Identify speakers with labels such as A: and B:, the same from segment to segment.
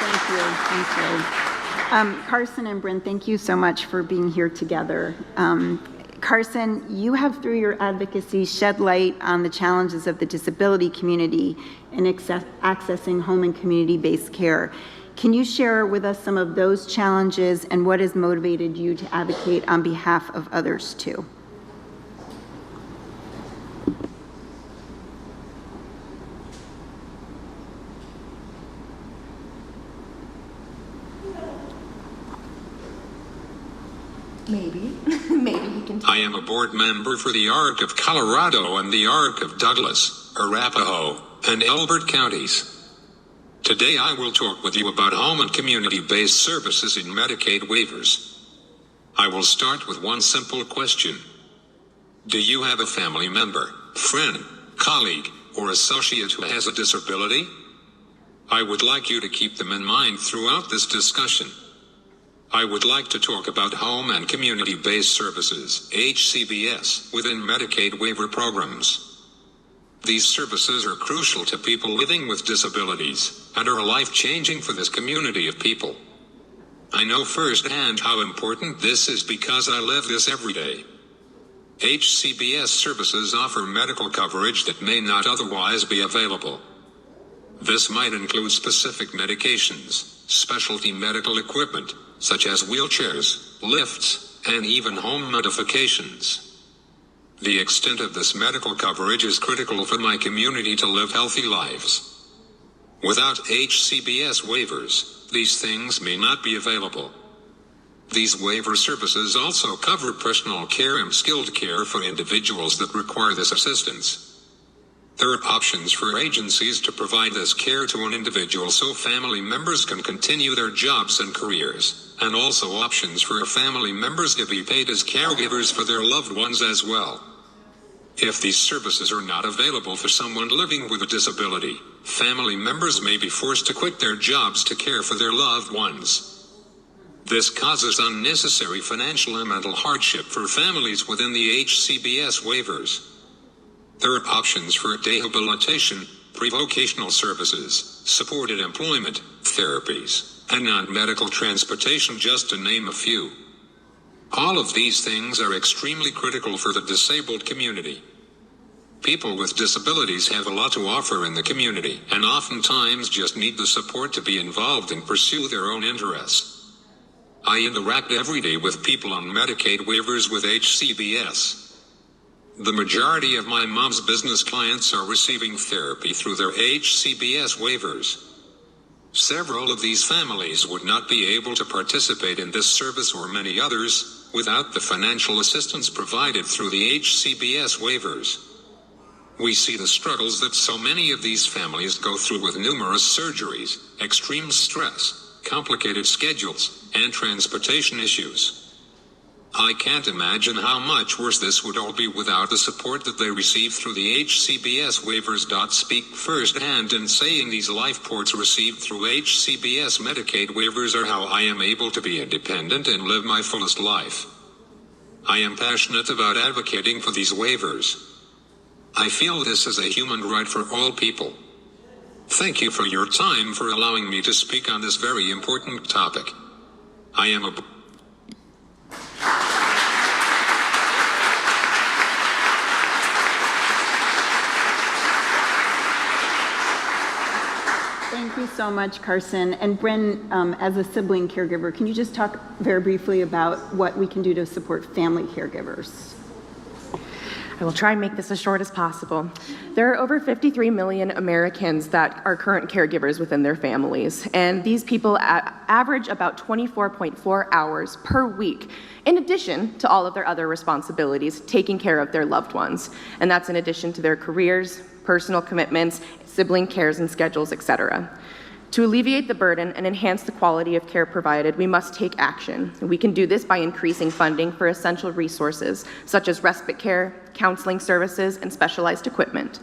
A: Thank you. Carson and Bryn, thank you so much for being here together. Carson, you have, through your advocacy, shed light on the challenges of the disability community in accessing home and community-based care. Can you share with us some of those challenges and what has motivated you to advocate on behalf of others too?
B: Maybe he can.
C: I am a board member for the ARC of Colorado and the ARC of Douglas, Arapahoe, and Elbert counties. Today I will talk with you about home and community-based services in Medicaid waivers. I will start with one simple question. Do you have a family member, friend, colleague, or associate who has a disability? I would like you to keep them in mind throughout this discussion. I would like to talk about home and community-based services, HCBS, within Medicaid waiver programs. These services are crucial to people living with disabilities, and are life-changing for this community of people. I know firsthand how important this is because I live this every day. HCBS services offer medical coverage that may not otherwise be available. This might include specific medications, specialty medical equipment, such as wheelchairs, lifts, and even home modifications. The extent of this medical coverage is critical for my community to live healthy lives. Without HCBS waivers, these things may not be available. These waiver services also cover personal care and skilled care for individuals that require this assistance. There are options for agencies to provide this care to an individual so family members can continue their jobs and careers, and also options for family members to be paid as caregivers for their loved ones as well. If these services are not available for someone living with a disability, family members may be forced to quit their jobs to care for their loved ones. This causes unnecessary financial and mental hardship for families within the HCBS waivers. There are options for rehabilitation, pre-vocational services, supported employment, therapies, and non-medical transportation, just to name a few. All of these things are extremely critical for the disabled community. People with disabilities have a lot to offer in the community, and oftentimes just need the support to be involved and pursue their own interests. I interact every day with people on Medicaid waivers with HCBS. The majority of my mom's business clients are receiving therapy through their HCBS waivers. Several of these families would not be able to participate in this service or many others without the financial assistance provided through the HCBS waivers. We see the struggles that so many of these families go through with numerous surgeries, extreme stress, complicated schedules, and transportation issues. I can't imagine how much worse this would all be without the support that they receive through the HCBS waivers. Speak firsthand in saying these life ports received through HCBS Medicaid waivers are how I am able to be independent and live my fullest life. I am passionate about advocating for these waivers. I feel this is a human right for all people. Thank you for your time for allowing me to speak on this very important topic. I am a
A: Thank you so much, Carson. And Bryn, as a sibling caregiver, can you just talk very briefly about what we can do to support family caregivers?
B: I will try and make this as short as possible. There are over 53 million Americans that are current caregivers within their families, and these people average about 24.4 hours per week, in addition to all of their other responsibilities, taking care of their loved ones. And that's in addition to their careers, personal commitments, sibling cares and schedules, etc. To alleviate the burden and enhance the quality of care provided, we must take action. We can do this by increasing funding for essential resources, such as respite care, counseling services, and specialized equipment.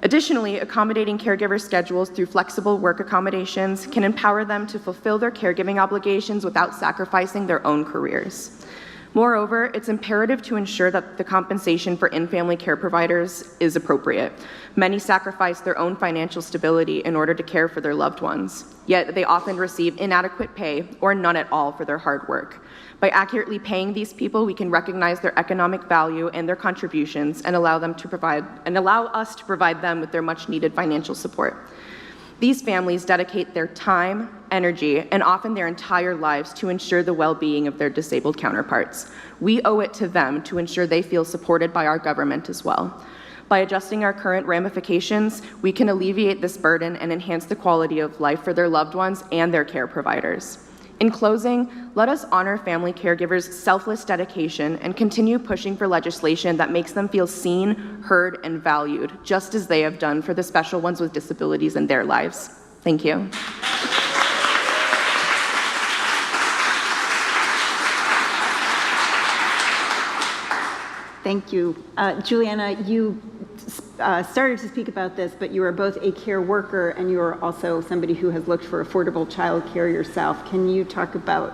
B: Additionally, accommodating caregiver schedules through flexible work accommodations can empower them to fulfill their caregiving obligations without sacrificing their own careers. Moreover, it's imperative to ensure that the compensation for in-family care providers is appropriate. Many sacrifice their own financial stability in order to care for their loved ones, yet they often receive inadequate pay or none at all for their hard work. By accurately paying these people, we can recognize their economic value and their contributions and allow us to provide them with their much-needed financial support. These families dedicate their time, energy, and often their entire lives to ensure the well-being of their disabled counterparts. We owe it to them to ensure they feel supported by our government as well. By adjusting our current ramifications, we can alleviate this burden and enhance the quality of life for their loved ones and their care providers. In closing, let us honor family caregivers' selfless dedication and continue pushing for legislation that makes them feel seen, heard, and valued, just as they have done for the special ones with disabilities in their lives. Thank you.
A: Thank you. Juliana, you started to speak about this, but you are both a care worker and you are also somebody who has looked for affordable childcare yourself. Can you talk about